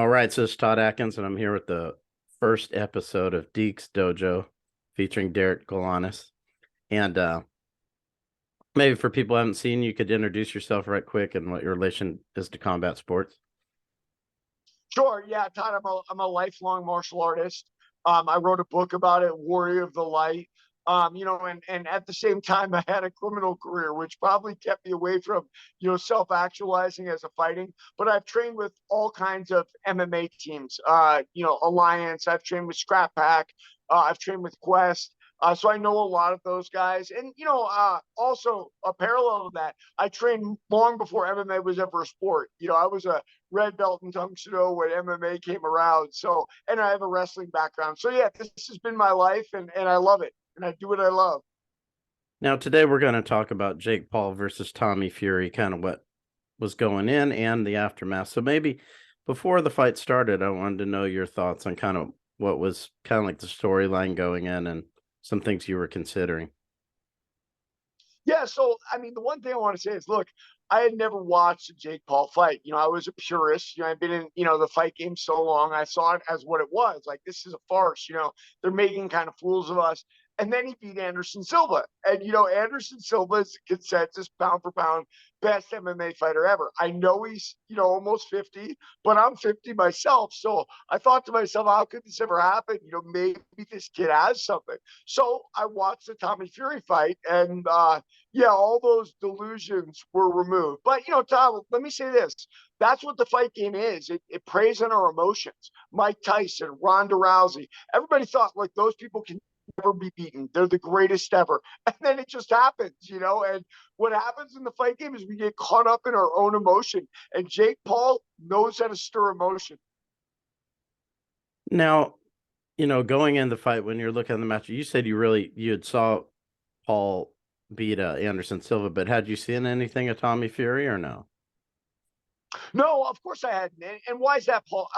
All right, so it's Todd Atkins, and I'm here with the first episode of Deke's Dojo featuring Derek Galanis. And maybe for people who haven't seen, you could introduce yourself right quick and what your relation is to combat sports. Sure. Yeah, Todd, I'm a lifelong martial artist. I wrote a book about it, Warrior of the Light. And at the same time, I had a criminal career, which probably kept me away from, self-actualizing as a fighting. But I've trained with all kinds of MMA teams, Alliance. I've trained with Scrap Pack. I've trained with Quest. So I know a lot of those guys. And, also a parallel to that, I trained long before MMA was ever a sport. I was a red belt in Tung Sudo when MMA came around. So, and I have a wrestling background. So yeah, this has been my life and I love it. And I do what I love. Now, today we're going to talk about Jake Paul versus Tommy Fury, kind of what was going in and the aftermath. So maybe before the fight started, I wanted to know your thoughts on kind of what was kind of like the storyline going in and some things you were considering. Yeah, so I mean, the one thing I want to say is, look, I had never watched a Jake Paul fight. I was a purist. I've been in, the fight game so long. I saw it as what it was. Like, this is a farce. They're making kind of fools of us. And then he beat Anderson Silva. And, Anderson Silva is the consensus pound for pound best MMA fighter ever. I know he's, almost 50, but I'm 50 myself. So I thought to myself, how could this ever happen? Maybe this kid has something. So I watched the Tommy Fury fight and, yeah, all those delusions were removed. But, Tom, let me say this. That's what the fight game is. It preys on our emotions. Mike Tyson, Ronda Rousey, everybody thought like those people can never be beaten. They're the greatest ever. And then it just happens, and what happens in the fight game is we get caught up in our own emotion. And Jake Paul knows how to stir emotion. Now, going in the fight when you're looking at the match, you said you had saw Paul beat Anderson Silva, but had you seen anything of Tommy Fury or no? No, of course I hadn't. And why is that, Paul?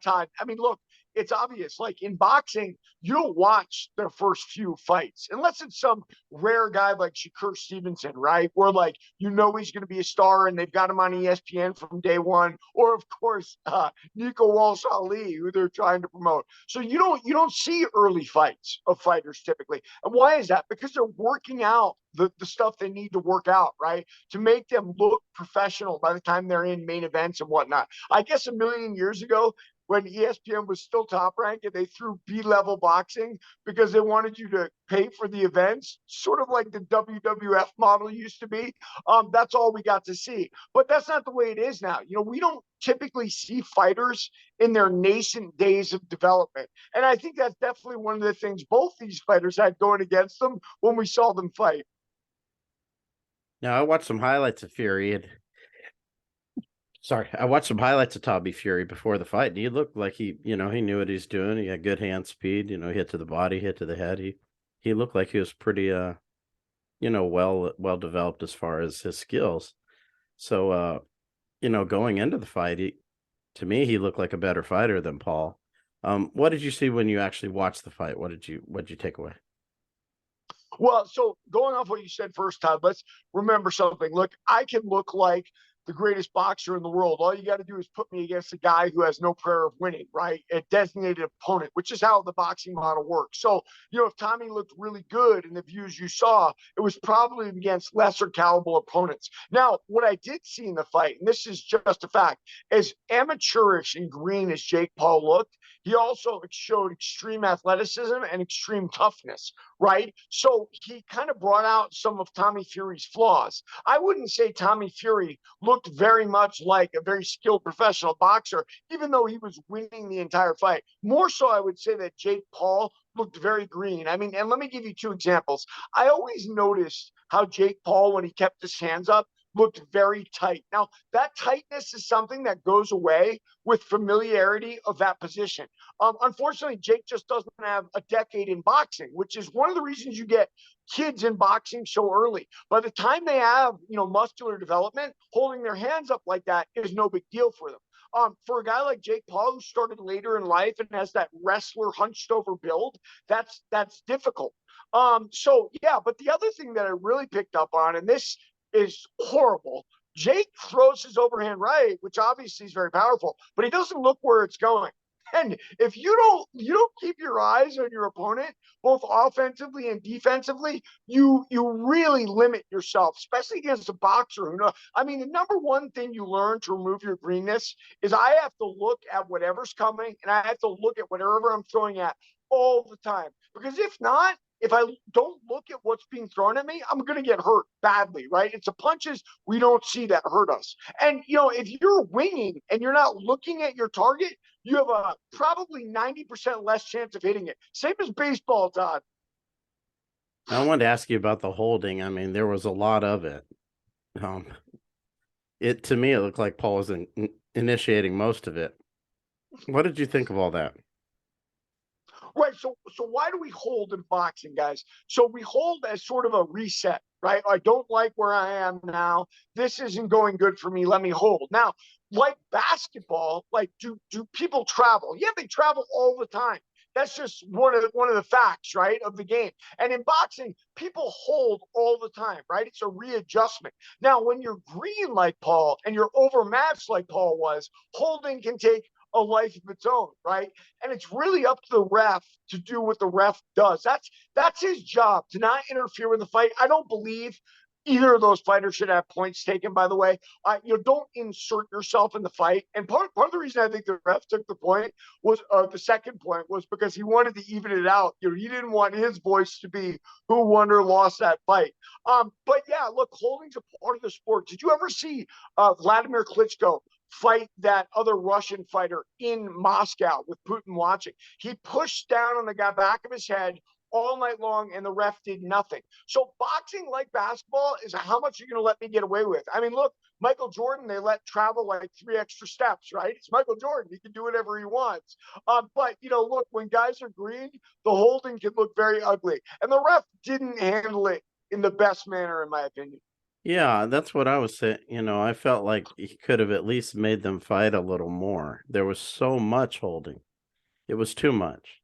Todd? I mean, look, it's obvious. Like in boxing, you don't watch their first few fights unless it's some rare guy like Shakur Stevenson, right? Where like he's going to be a star and they've got him on ESPN from day one, or of course Nico Walsh Ali, who they're trying to promote. So you don't see early fights of fighters typically. And why is that? Because they're working out the stuff they need to work out, right? To make them look professional by the time they're in main events and whatnot. I guess a million years ago, when ESPN was still top ranked and they threw B-level boxing because they wanted you to pay for the events, sort of like the WWF model used to be. That's all we got to see. But that's not the way it is now. We don't typically see fighters in their nascent days of development. And I think that's definitely one of the things both these fighters had going against them when we saw them fight. Now, I watched some highlights of Fury and I watched some highlights of Tommy Fury before the fight, and he looked like he knew what he's doing. He had good hand speed, hit to the body, hit to the head. He looked like he was pretty well developed as far as his skills. So going into the fight, to me he looked like a better fighter than Paul. What did you see when you actually watched the fight? What did you take away? Well, so going off what you said first, Todd, let's remember something. Look, I can look like the greatest boxer in the world. All you got to do is put me against a guy who has no prayer of winning, right? A designated opponent, which is how the boxing model works. So, if Tommy looked really good in the views you saw, it was probably against lesser caliber opponents. Now, what I did see in the fight, and this is just a fact, as amateurish and green as Jake Paul looked, he also showed extreme athleticism and extreme toughness, right? So he kind of brought out some of Tommy Fury's flaws. I wouldn't say Tommy Fury looked very much like a very skilled professional boxer, even though he was winning the entire fight. More so, I would say that Jake Paul looked very green. I mean, and let me give you two examples. I always noticed how Jake Paul, when he kept his hands up, looked very tight. Now, that tightness is something that goes away with familiarity of that position. Unfortunately, Jake just doesn't have a decade in boxing, which is one of the reasons you get kids in boxing so early. By the time they have, muscular development, holding their hands up like that is no big deal for them. For a guy like Jake Paul, who started later in life and has that wrestler hunched over build, that's difficult. So yeah, but the other thing that I really picked up on, and this is horrible, Jake throws his overhand right, which obviously is very powerful, but he doesn't look where it's going. And if you don't keep your eyes on your opponent, both offensively and defensively, you really limit yourself, especially against a boxer who know. I mean, the number one thing you learn to remove your greenness is I have to look at whatever's coming and I have to look at whatever I'm throwing at all the time. Because if not, if I don't look at what's being thrown at me, I'm going to get hurt badly, right? It's the punches we don't see that hurt us. And, if you're winging and you're not looking at your target, you have a probably 90% less chance of hitting it. Same as baseball, Todd. I wanted to ask you about the holding. I mean, there was a lot of it. Um, to me, it looked like Paul was initiating most of it. What did you think of all that? Right. So why do we hold in boxing, guys? So we hold as sort of a reset, right? I don't like where I am now. This isn't going good for me. Let me hold. Now, like basketball, like do people travel? Yeah, they travel all the time. That's just one of the facts, right, of the game. And in boxing, people hold all the time, right? It's a readjustment. Now, when you're green like Paul and you're overmatched like Paul was, holding can take a life of its own, right? And it's really up to the ref to do what the ref does. That's his job, to not interfere with the fight. I don't believe either of those fighters should have points taken, by the way. Don't insert yourself in the fight. And part of the reason I think the ref took the point was the second point was because he wanted to even it out. He didn't want his voice to be who won or lost that fight. But yeah, look, holding's a part of the sport. Did you ever see Vladimir Klitschko fight that other Russian fighter in Moscow with Putin watching? He pushed down on the guy back of his head all night long, and the ref did nothing. So boxing, like basketball, is how much you're going to let me get away with. I mean, look, Michael Jordan, they let travel like 3 extra steps, right? It's Michael Jordan. He can do whatever he wants. But, look, when guys are green, the holding can look very ugly. And the ref didn't handle it in the best manner, in my opinion. Yeah, that's what I was saying. I felt like he could have at least made them fight a little more. There was so much holding. It was too much.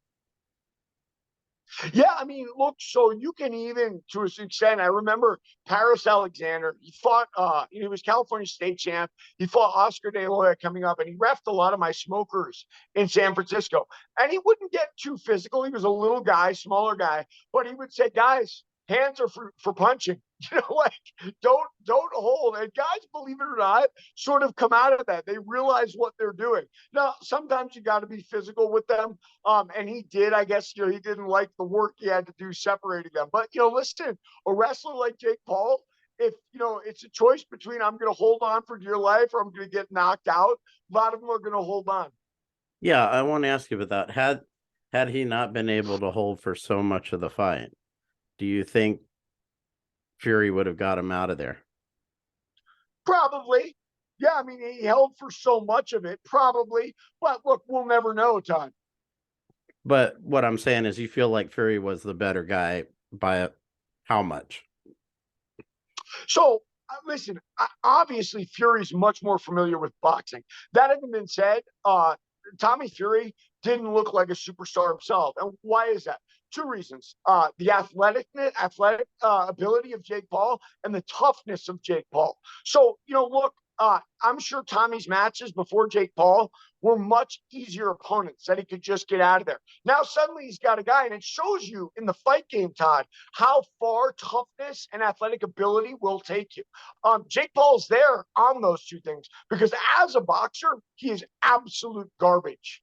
Yeah, I mean, look, so you can even to a extent. I remember Paris Alexander. He fought. He was California state champ. He fought Oscar De La Hoya coming up, and he refed a lot of my smokers in San Francisco. And he wouldn't get too physical. He was a little guy, smaller guy, but he would say, "Guys, hands are for punching." Like don't hold. And guys, believe it or not, sort of come out of that. They realize what they're doing. Now, sometimes you got to be physical with them. And he did, I guess, he didn't like the work he had to do separating them. But, listen, a wrestler like Jake Paul, if, it's a choice between I'm going to hold on for dear life or I'm going to get knocked out, a lot of them are going to hold on. Yeah, I want to ask you about that. Had he not been able to hold for so much of the fight, do you think Fury would have got him out of there? Probably. Yeah, I mean, he held for so much of it, probably. But look, we'll never know, Todd. But what I'm saying is you feel like Fury was the better guy by how much? So, listen, obviously, Fury's much more familiar with boxing. That having been said, Tommy Fury didn't look like a superstar himself. And why is that? Two reasons: the athletic ability of Jake Paul, and the toughness of Jake Paul. So, look, I'm sure Tommy's matches before Jake Paul were much easier opponents that he could just get out of there. Now suddenly he's got a guy, and it shows you in the fight game, Todd, how far toughness and athletic ability will take you. Jake Paul's there on those two things because as a boxer, he is absolute garbage.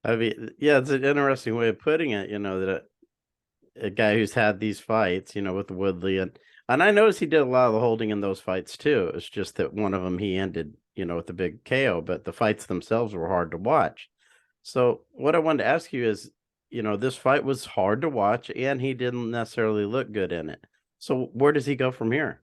I mean, yeah, it's an interesting way of putting it, that a guy who's had these fights, with Woodley and I noticed he did a lot of the holding in those fights too. It's just that one of them he ended, with a big KO, but the fights themselves were hard to watch. So what I wanted to ask you is, this fight was hard to watch and he didn't necessarily look good in it. So where does he go from here?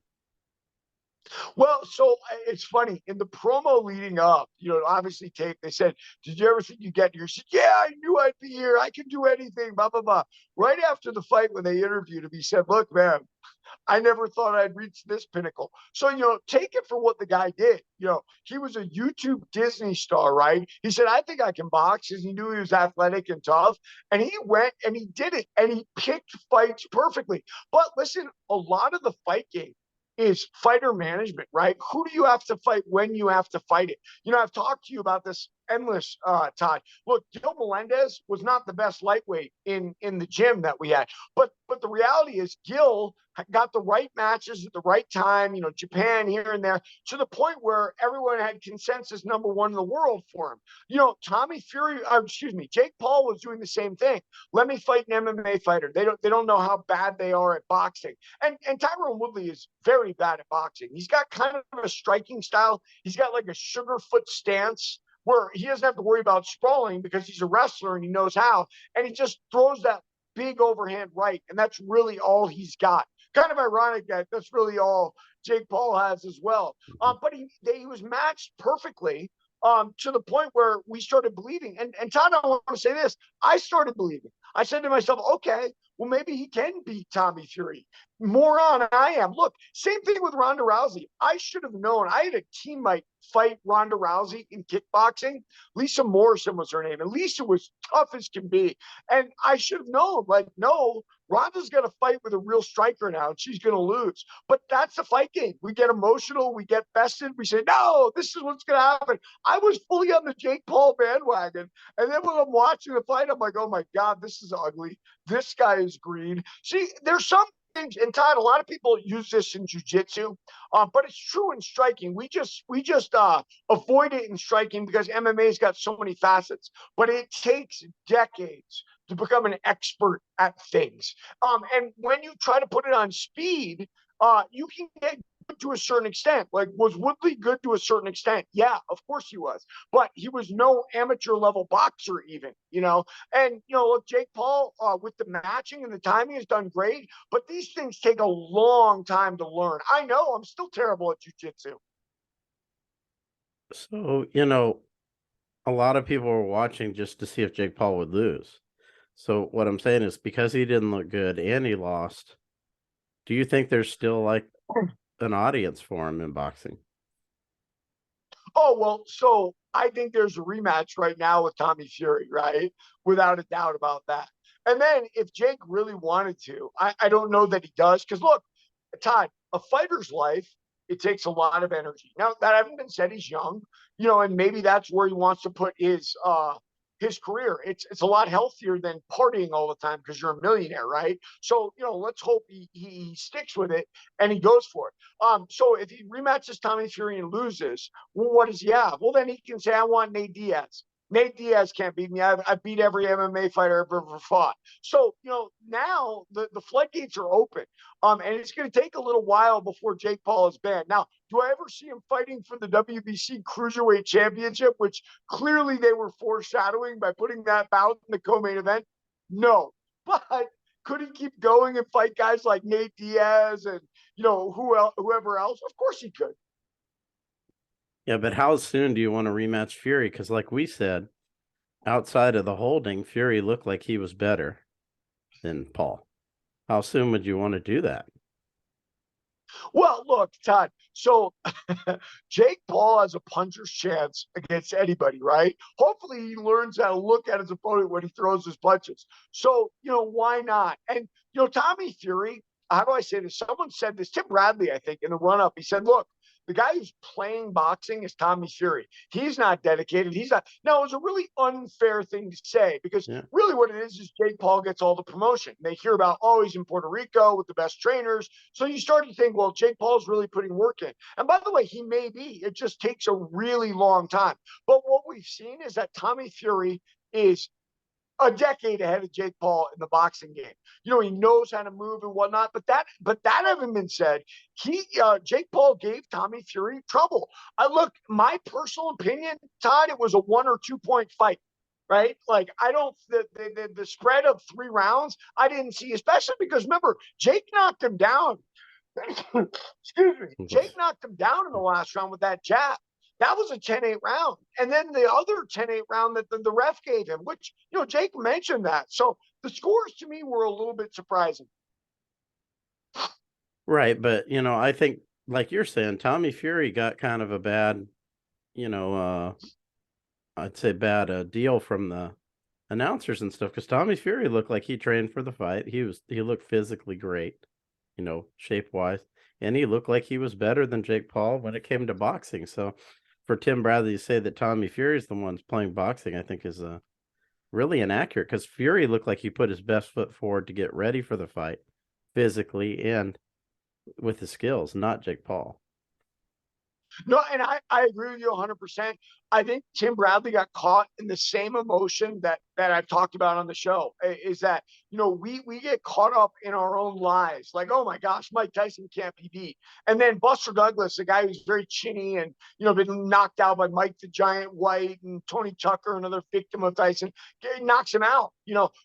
Well, so it's funny in the promo leading up, obviously tape. They said, "Did you ever think you get here?" He said, "Yeah, I knew I'd be here. I can do anything." Blah blah blah. Right after the fight, when they interviewed him, he said, "Look, man, I never thought I'd reach this pinnacle." So, take it for what the guy did. He was a YouTube Disney star, right? He said, "I think I can box," because he knew he was athletic and tough. And he went and he did it, and he picked fights perfectly. But listen, a lot of the fight game is fighter management, right? Who do you have to fight when you have to fight it? I've talked to you about this endless, Todd. Look, Gil Melendez was not the best lightweight in the gym that we had, but the reality is Gil got the right matches at the right time. Japan here and there, to the point where everyone had consensus number one in the world for him. Tommy Fury, excuse me, Jake Paul was doing the same thing. Let me fight an MMA fighter. They don't know how bad they are at boxing. And Tyron Woodley is very bad at boxing. He's got kind of a striking style. He's got like a sugar foot stance where he doesn't have to worry about sprawling because he's a wrestler and he knows how. And he just throws that big overhand right. And that's really all he's got. Kind of ironic that that's really all Jake Paul has as well. But he was matched perfectly, to the point where we started believing. And Todd, I want to say this. I started believing. I said to myself, okay, well, maybe he can beat Tommy Fury. Moron I am. Look, same thing with Ronda Rousey. I should have known. I had a teammate fight Ronda Rousey in kickboxing. Lisa Morrison was her name. And Lisa was tough as can be. And I should have known, like, no, Ronda's going to fight with a real striker now, and she's going to lose. But that's the fight game. We get emotional. We get vested. We say, no, this is what's going to happen. I was fully on the Jake Paul bandwagon. And then when I'm watching the fight, I'm like, oh, my God, this is ugly. This guy is green. See, there's some things, and Todd, a lot of people use this in jiu-jitsu, but it's true in striking. We just avoid it in striking because MMA's got so many facets, but it takes decades to become an expert at things. And when you try to put it on speed, you can get good to a certain extent. Like, was Woodley good to a certain extent? Yeah, of course he was. But he was no amateur level boxer even, And, look, Jake Paul, with the matching and the timing, has done great. But these things take a long time to learn. I know I'm still terrible at jiu-jitsu. So, a lot of people were watching just to see if Jake Paul would lose. So what I'm saying is, because he didn't look good and he lost, do you think there's still like an audience for him in boxing? Oh, well, so I think there's a rematch right now with Tommy Fury, right? Without a doubt about that. And then if Jake really wanted to, I don't know that he does. Because look, Todd, a fighter's life, it takes a lot of energy. Now, that having been said, he's young, and maybe that's where he wants to put his career. It's a lot healthier than partying all the time because you're a millionaire, right? So, let's hope he sticks with it and he goes for it. So if he rematches Tommy Fury and loses, well, what does he have? Well, then he can say, I want Nate Diaz. Nate Diaz can't beat me. I've beat every MMA fighter I've ever fought. So, now the floodgates are open. And it's going to take a little while before Jake Paul is banned. Now, do I ever see him fighting for the WBC Cruiserweight Championship, which clearly they were foreshadowing by putting that bout in the co-main event? No. But could he keep going and fight guys like Nate Diaz and, whoever else? Of course he could. Yeah, but how soon do you want to rematch Fury? Because like we said, outside of the holding, Fury looked like he was better than Paul. How soon would you want to do that? Well, look, Todd. So Jake Paul has a puncher's chance against anybody, right? Hopefully, he learns how to look at his opponent when he throws his punches. So, why not? And, Tommy Fury, how do I say this? Someone said this, Tim Bradley, I think, in the run up. He said, look, the guy who's playing boxing is Tommy Fury. He's not dedicated. He's not. Now, it was a really unfair thing to say because really what it is Jake Paul gets all the promotion. They hear about, oh, he's in Puerto Rico with the best trainers. So you start to think, well, Jake Paul's really putting work in. And by the way, he may be. It just takes a really long time. But what we've seen is that Tommy Fury is a decade ahead of Jake Paul in the boxing game. He knows how to move and whatnot. But that having been said, Jake Paul gave Tommy Fury trouble. My personal opinion, Todd, it was a 1 or 2 point fight. Right? Like, I don't, the spread of 3 rounds, I didn't see, especially because remember, Jake knocked him down. Excuse me. Jake knocked him down in the last round with that jab. That was a 10-8 round. And then the other 10-8 round that the ref gave him, which, Jake mentioned that. So the scores to me were a little bit surprising. Right. But, I think, like you're saying, Tommy Fury got kind of a bad, I'd say bad deal from the announcers and stuff, because Tommy Fury looked like he trained for the fight. He looked physically great, shape wise. and he looked like he was better than Jake Paul when it came to boxing. So for Tim Bradley to say that Tommy Fury is the one's playing boxing, I think is really inaccurate, because Fury looked like he put his best foot forward to get ready for the fight physically and with his skills, not Jake Paul. No, and I agree with you 100%. I think Tim Bradley got caught in the same emotion that I've talked about on the show. Is that, we get caught up in our own lives, like, oh my gosh, Mike Tyson can't be beat, and then Buster Douglas, a guy who's very chinny and been knocked out by Mike the Giant White and Tony Tucker, another victim of Tyson, knocks him out.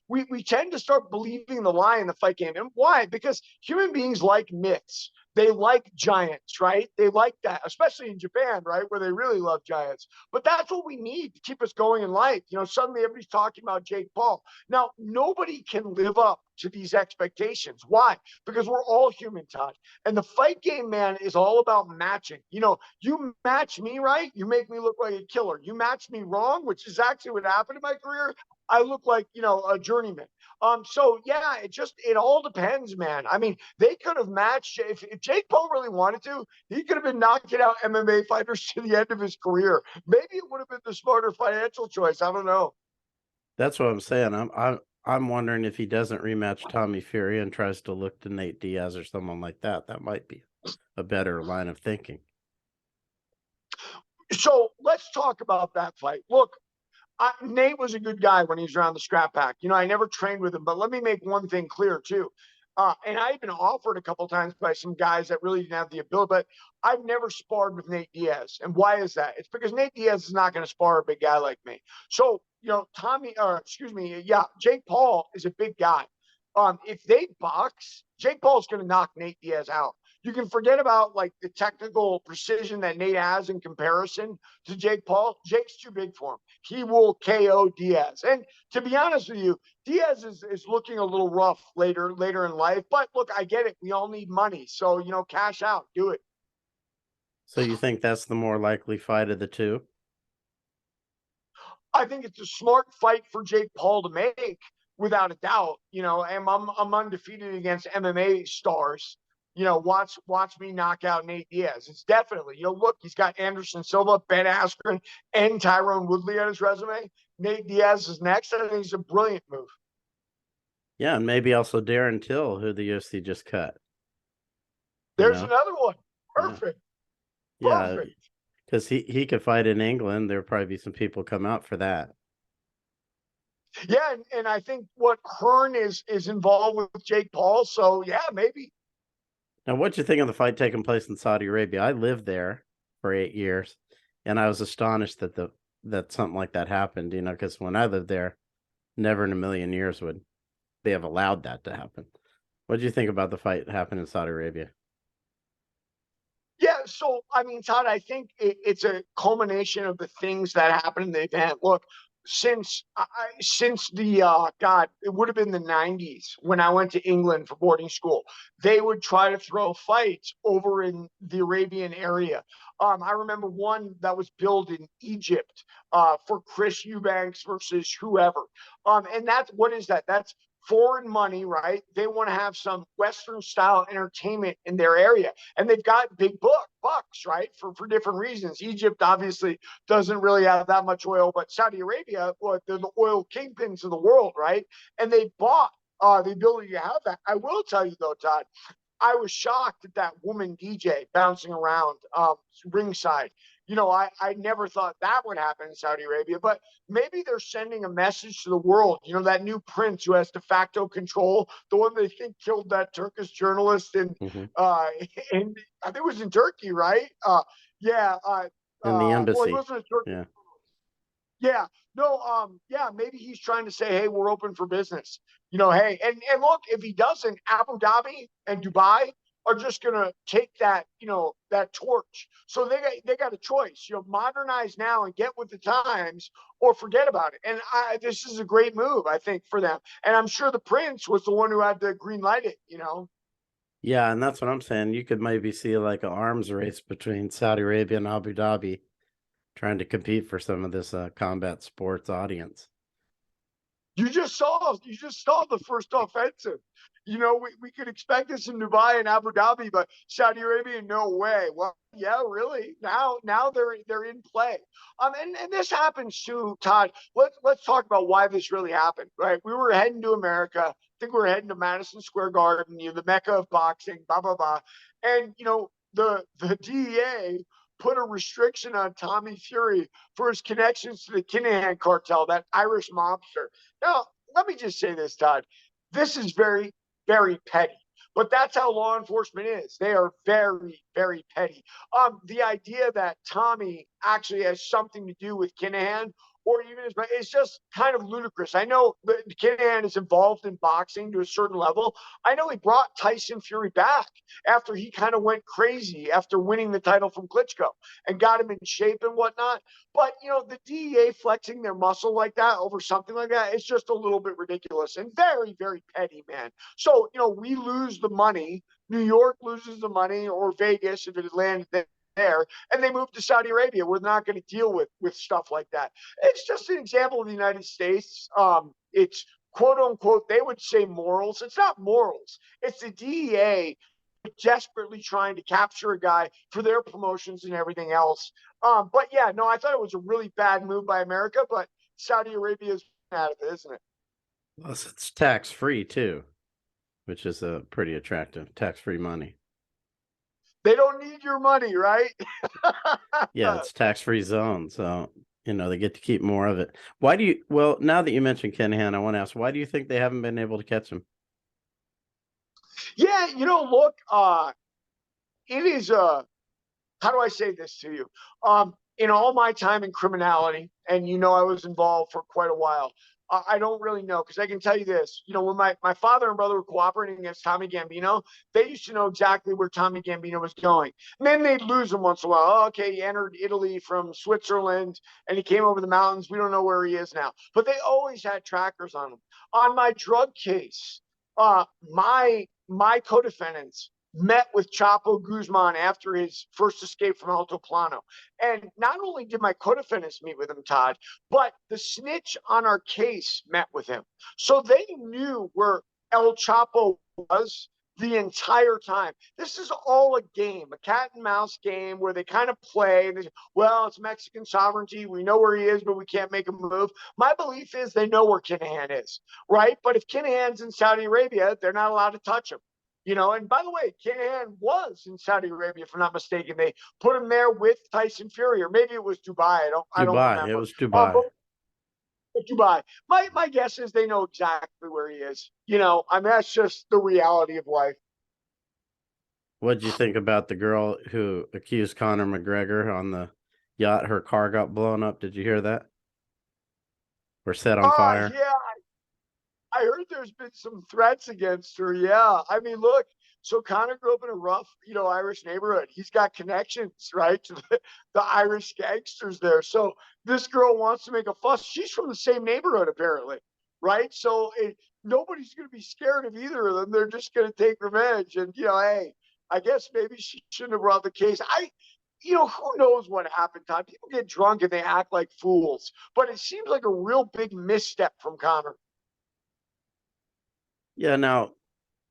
We tend to start believing the lie in the fight game, and why? Because human beings like myths. They like giants, right? They like that, especially in Japan, right, where they really love giants. But that's what we need to keep us going in life. Suddenly everybody's talking about Jake Paul. Now, nobody can live up to these expectations. Why? Because we're all human, Todd. And the fight game, man, is all about matching. You match me right, you make me look like a killer. You match me wrong, which is actually what happened in my career, I look like, a journeyman. So yeah, it all depends, man. I mean, they could have matched if Jake Paul really wanted to, he could have been knocking out MMA fighters to the end of his career. Maybe it would have been the smarter financial choice. I don't know. That's what I'm saying. I'm wondering if he doesn't rematch Tommy Fury and tries to look to Nate Diaz or someone like that. That might be a better line of thinking. So let's talk about that fight. Look, Nate was a good guy when he was around the scrap pack. I never trained with him, but let me make one thing clear too. And I've been offered a couple times by some guys that really didn't have the ability, but I've never sparred with Nate Diaz. And why is that? It's because Nate Diaz is not going to spar a big guy like me. So, Jake Paul is a big guy. If they box, Jake Paul's going to knock Nate Diaz out. You can forget about like the technical precision that Nate has in comparison to Jake Paul. Jake's too big for him. He will KO Diaz. And to be honest with you, Diaz is looking a little rough later in life. But look, I get it. We all need money. So, cash out. Do it. So you think that's the more likely fight of the two? I think it's a smart fight for Jake Paul to make, without a doubt. And I'm undefeated against MMA stars. Watch me knock out Nate Diaz. It's definitely, look, he's got Anderson Silva, Ben Askren, and Tyrone Woodley on his resume. Nate Diaz is next. I think it's a brilliant move. Yeah, and maybe also Darren Till, who the UFC just cut. There's another one. Perfect. Yeah. Perfect. Because he could fight in England. There'll probably be some people come out for that. Yeah, and I think what Hearn is involved with Jake Paul. So yeah, maybe. Now, what'd you think of the fight taking place in Saudi Arabia? I lived there for 8 years, and I was astonished that something like that happened. Because when I lived there, never in a million years would they have allowed that to happen. What did you think about the fight happening in Saudi Arabia? Yeah, so I mean, Todd, I think it's a culmination of the things that happened in the event. Look, since the God, it would have been the '90s when I went to England for boarding school. They would try to throw fights over in the Arabian area. I remember one that was billed in Egypt for Chris Eubanks versus whoever. And what is that? That's foreign money, right? They want to have some Western style entertainment in their area. And they've got big bucks, right? For different reasons. Egypt obviously doesn't really have that much oil, but Saudi Arabia, well, they're the oil kingpins of the world, right? And they bought the ability to have that. I will tell you though, Todd, I was shocked at that woman DJ bouncing around ringside. I never thought that would happen in Saudi Arabia, but maybe they're sending a message to the world. That new prince who has de facto control, the one they think killed that Turkish journalist in I think it was in Turkey, right? Yeah. In the Well, he embassy. wasn't a Turkey. Yeah. Yeah. No, yeah, maybe he's trying to say, hey, we're open for business. Hey, and look, if he doesn't, Abu Dhabi and Dubai are just gonna take that, that torch. So they got a choice, modernize now and get with the times, or forget about it. And this is a great move, I think, for them. And I'm sure the prince was the one who had to green light it. Yeah, and that's what I'm saying. You could maybe see like an arms race between Saudi Arabia and Abu Dhabi trying to compete for some of this combat sports audience. You just saw the first offensive. we could expect this in Dubai and Abu Dhabi, but Saudi Arabia, no way. Well, yeah, really. Now they're in play. And this happens too, Todd. Let's talk about why this really happened. Right, we were heading to America. I think we were heading to Madison Square Garden, the mecca of boxing, blah blah blah. And the DEA put a restriction on Tommy Fury for his connections to the Kinahan cartel, that Irish mobster. Now, let me just say this, Todd. This is very, very petty. But that's how law enforcement is. They are very, very petty. The idea that Tommy actually has something to do with Kinahan or even his, it's just kind of ludicrous. I know that Kinahan is involved in boxing to a certain level. I know he brought Tyson Fury back after he kind of went crazy after winning the title from Klitschko and got him in shape and whatnot. But the DEA flexing their muscle like that over something like that, it's just a little bit ridiculous and very, very petty, man. So we lose the money. New York loses the money, or Vegas if it had landed there, and they move to Saudi Arabia. We're not going to deal with stuff like that. It's just an example of the United States. It's quote unquote, they would say morals. It's not morals. It's the DEA desperately trying to capture a guy for their promotions and everything else. But yeah, no, I thought it was a really bad move by America, but Saudi Arabia is out of it, isn't it? Plus, it's tax free too, which is a pretty attractive tax-free money. They don't need your money, right? Yeah, it's tax-free zone, so they get to keep more of it. Why do you? Well, now that you mentioned Kinahan, I want to ask, why do you think they haven't been able to catch him? Yeah, look, it is how do I say this to you? In all my time in criminality, and I was involved for quite a while, I don't really know, because I can tell you this. When my father and brother were cooperating against Tommy Gambino, they used to know exactly where Tommy Gambino was going. And then they'd lose him once in a while. Oh, okay, he entered Italy from Switzerland and he came over the mountains. We don't know where he is now. But they always had trackers on him. On my drug case, my co-defendants met with Chapo Guzman after his first escape from Alto Plano. And not only did my co-defendants meet with him, Todd, but the snitch on our case met with him. So they knew where El Chapo was the entire time. This is all a game, a cat and mouse game where they kind of play. And well, it's Mexican sovereignty. We know where he is, but we can't make a move. My belief is they know where Kinahan is, right? But if Kinahan's in Saudi Arabia, they're not allowed to touch him. And by the way, Kinahan was in Saudi Arabia, if I'm not mistaken. They put him there with Tyson Fury, or maybe it was Dubai. I don't Dubai. It remember. was Dubai. But Dubai. My guess is they know exactly where he is. I mean, that's just the reality of life. What did you think about the girl who accused Conor McGregor on the yacht? Her car got blown up. Did you hear that? Or set on fire? Yeah, I heard there's been some threats against her. Yeah. I mean, look, so Connor grew up in a rough, Irish neighborhood. He's got connections, right, to the Irish gangsters there. So this girl wants to make a fuss. She's from the same neighborhood, apparently, right? So nobody's going to be scared of either of them. They're just going to take revenge. And, hey, I guess maybe she shouldn't have brought the case. Who knows what happened, Todd? People get drunk and they act like fools. But it seems like a real big misstep from Connor. Yeah. Now,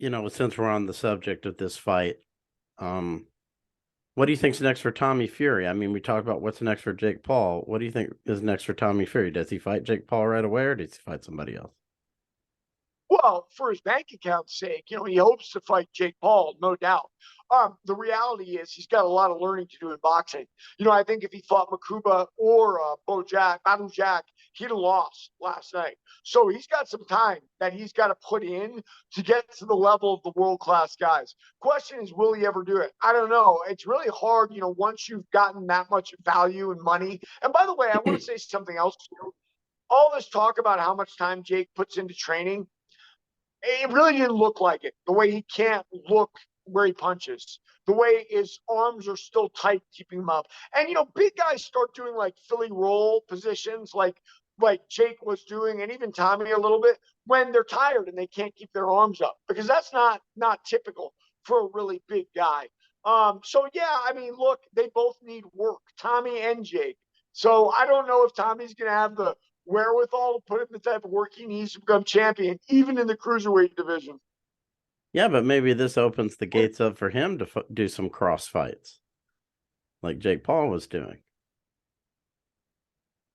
since we're on the subject of this fight, um, what do you think's next for Tommy Fury? I mean, we talk about what's next for Jake Paul. What do you think is next for Tommy Fury? Does he fight Jake Paul right away, or does he fight somebody else? Well, for his bank account's sake, he hopes to fight Jake Paul, no doubt. The reality is he's got a lot of learning to do in boxing. I think if he fought Makuba or Badu Jack, he'd have lost last night. So he's got some time that he's got to put in to get to the level of the world-class guys. Question is, will he ever do it? I don't know. It's really hard, once you've gotten that much value and money. And by the way, I want to say something else. All this talk about how much time Jake puts into training, it really didn't look like it. The way he can't look where he punches, the way his arms are still tight, keeping him up. And big guys start doing like Philly roll positions, like Jake was doing, and even Tommy a little bit, when they're tired and they can't keep their arms up, because that's not typical for a really big guy. So yeah, I mean, look, they both need work, Tommy and Jake. So I don't know if Tommy's going to have the wherewithal to put in the type of work he needs to become champion, even in the cruiserweight division. Yeah, but maybe this opens the gates up for him to do some cross fights like Jake Paul was doing.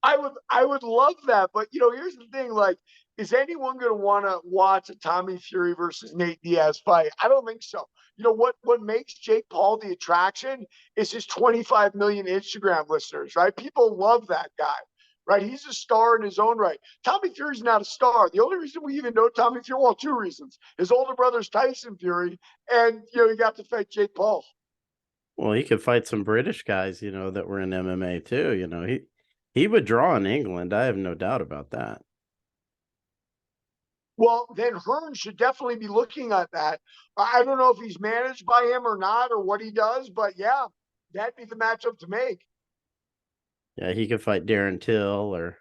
I would love that, but here's the thing: like, is anyone going to want to watch a Tommy Fury versus Nate Diaz fight? I don't think so. What makes Jake Paul the attraction is his 25 million Instagram listeners, right? People love that guy, right? He's a star in his own right. Tommy Fury's not a star. The only reason we even know Tommy Fury, well, two reasons: his older brother's Tyson Fury, and he got to fight Jake Paul. Well, he could fight some British guys, that were in MMA too. He would draw in England. I have no doubt about that. Well, then Hearn should definitely be looking at that. I don't know if he's managed by him or not, or what he does, but yeah, that'd be the matchup to make. Yeah, he could fight Darren Till or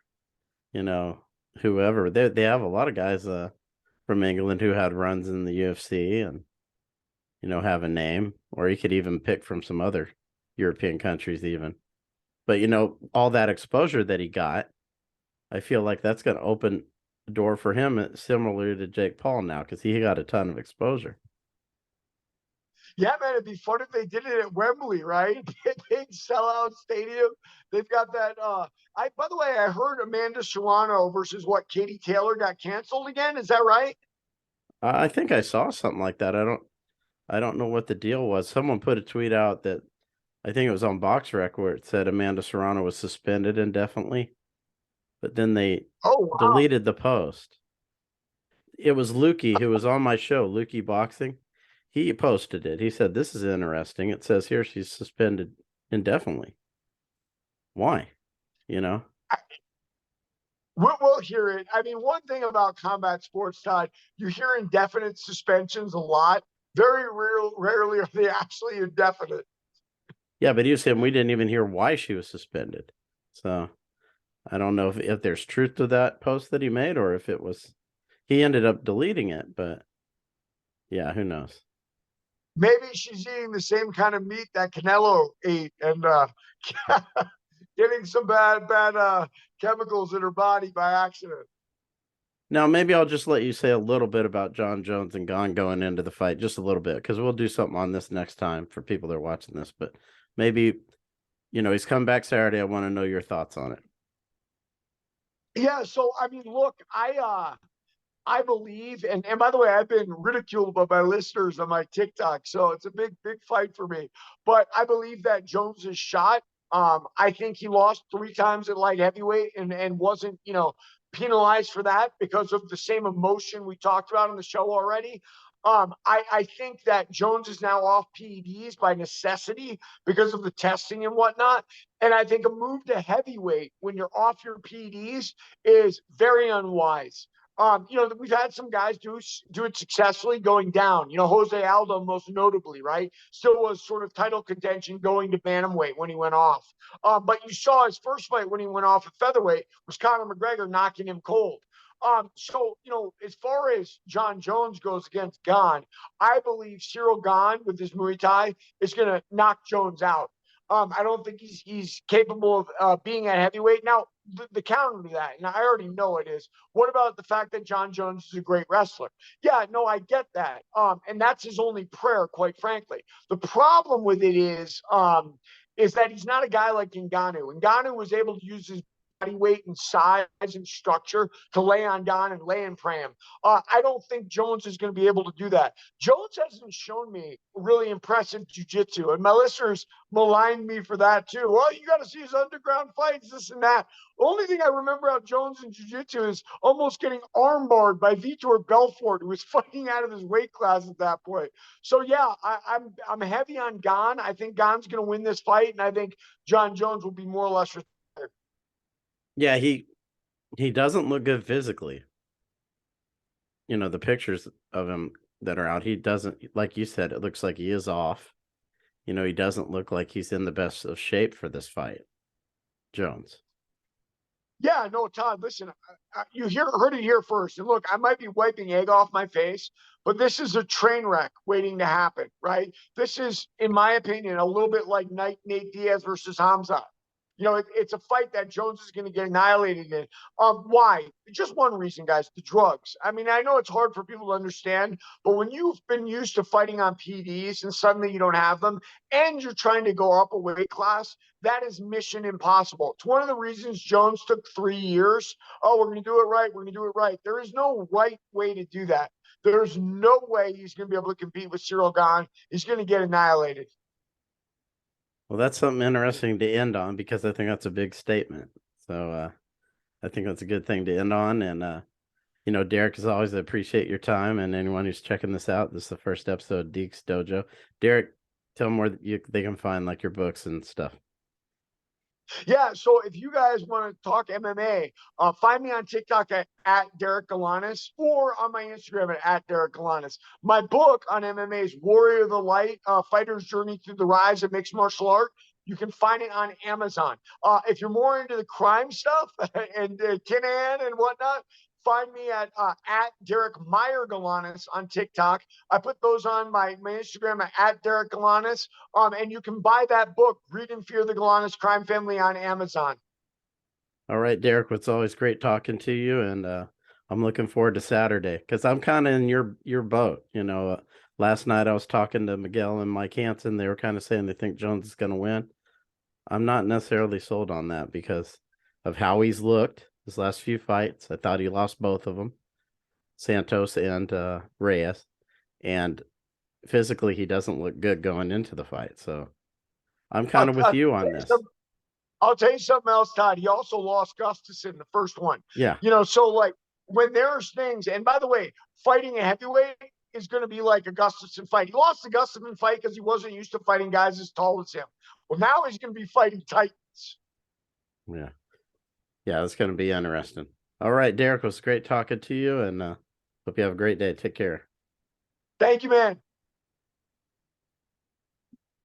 you know whoever. They have a lot of guys from England who had runs in the UFC and have a name, or he could even pick from some other European countries even. But all that exposure that he got, I feel like that's going to open the door for him, similar to Jake Paul now, because he got a ton of exposure. Yeah, man, it'd be fun if they did it at Wembley, right? Big sellout stadium. They've got that. I By the way, I heard Amanda Serrano versus what Katie Taylor got canceled again. Is that right? I think I saw something like that. I don't know what the deal was. Someone put a tweet out that I think it was on BoxRec where it said Amanda Serrano was suspended indefinitely, but then they Oh wow. deleted the post. It was Lukey who was on my show, Lukey Boxing. He posted it. He said, "This is interesting. It says here she's suspended indefinitely. Why? You know?" We'll hear it. I mean, one thing about combat sports, Todd, you hear indefinite suspensions a lot. Very rarely are they actually indefinite. Yeah, but he was saying we didn't even hear why she was suspended. So I don't know if there's truth to that post that he made or if it was he ended up deleting it, but yeah, who knows? Maybe she's eating the same kind of meat that Canelo ate and getting some bad chemicals in her body by accident. Now maybe I'll just let you say a little bit about John Jones and Gone going into the fight, just a little bit, because we'll do something on this next time for people that are watching this. But maybe he's come back Saturday. I want to know your thoughts on it. Yeah, so I mean, look, I believe, and by the way, I've been ridiculed by my listeners on my TikTok, so it's a big fight for me. But I believe that Jones is shot. I think he lost 3 times at light heavyweight and wasn't, penalized for that because of the same emotion we talked about on the show already. I think that Jones is now off PEDs by necessity because of the testing and whatnot. And I think a move to heavyweight when you're off your PEDs is very unwise. We've had some guys do it successfully going down. Jose Aldo most notably, right? Still was sort of title contention going to bantamweight when he went off. But you saw his first fight when he went off at featherweight was Conor McGregor knocking him cold. As far as John Jones goes against Gane, I believe Cyril Gane with his Muay Thai is going to knock Jones out. I don't think he's capable of being at heavyweight. Now, the counter to that, and I already know it is, what about the fact that John Jones is a great wrestler? Yeah, no, I get that. And that's his only prayer, quite frankly. The problem with it is that he's not a guy like Ngannou. Ngannou was able to use his body weight and size and structure to lay on Don and lay in Pram. I don't think Jones is going to be able to do that. Jones hasn't shown me really impressive jiu-jitsu, and my listeners maligned me for that too. Well, you got to see his underground fights, this and that. The only thing I remember about Jones in jiu-jitsu is almost getting armbarred by Vitor Belfort, who was fighting out of his weight class at that point. So yeah, I'm heavy on Gane. I think Gane's going to win this fight, and I think John Jones will be more or less retired. Yeah, he doesn't look good physically. The pictures of him that are out, he doesn't, like you said, it looks like he is off. He doesn't look like he's in the best of shape for this fight, Jones. Yeah, no, Todd, listen, you heard it here first. And look, I might be wiping egg off my face, but this is a train wreck waiting to happen, right? This is, in my opinion, a little bit like Nate Diaz versus Hamza. It's a fight that Jones is going to get annihilated in. Why? Just one reason, guys: the drugs. I mean, I know it's hard for people to understand, but when you've been used to fighting on PDs and suddenly you don't have them, and you're trying to go up a weight class, that is mission impossible. It's one of the reasons Jones took 3 years. Oh, we're going to do it right. We're going to do it right. There is no right way to do that. There's no way he's going to be able to compete with Cyril Gahn. He's going to get annihilated. Well, that's something interesting to end on because I think that's a big statement. So I think that's a good thing to end on. And Derek, as always, I appreciate your time. And anyone who's checking this out, this is the first episode of Deke's Dojo. Derek, tell them where they can find like your books and stuff. Yeah, so if you guys want to talk MMA, find me on TikTok at Derek Galanis or on my Instagram at Derek Galanis. My book on MMA is Warrior of the Light, Fighter's Journey Through the Rise of Mixed Martial Art. You can find it on Amazon. If you're more into the crime stuff and Kinahan and whatnot, find me at Derek Meyer Galanis on TikTok. I put those on my Instagram at Derek Galanis. And you can buy that book, Greed and Fear: The Galanis Crime Family, on Amazon. All right, Derek, it's always great talking to you. And I'm looking forward to Saturday because I'm kind of in your boat. Last night I was talking to Miguel and Mike Hansen. They were kind of saying they think Jones is going to win. I'm not necessarily sold on that because of how he's looked his last few fights. I thought he lost both of them, Santos and Reyes. And physically, he doesn't look good going into the fight. So I'm kind of with you on this. I'll tell you something else, Todd. He also lost Gustafson the first one. Yeah. So like when there's things, and by the way, fighting a heavyweight is going to be like a Gustafson fight. He lost the Gustafson fight because he wasn't used to fighting guys as tall as him. Well, now he's going to be fighting Titans. Yeah. Yeah, it's going to be interesting. All right, Derek, it was great talking to you, and hope you have a great day. Take care. Thank you, man.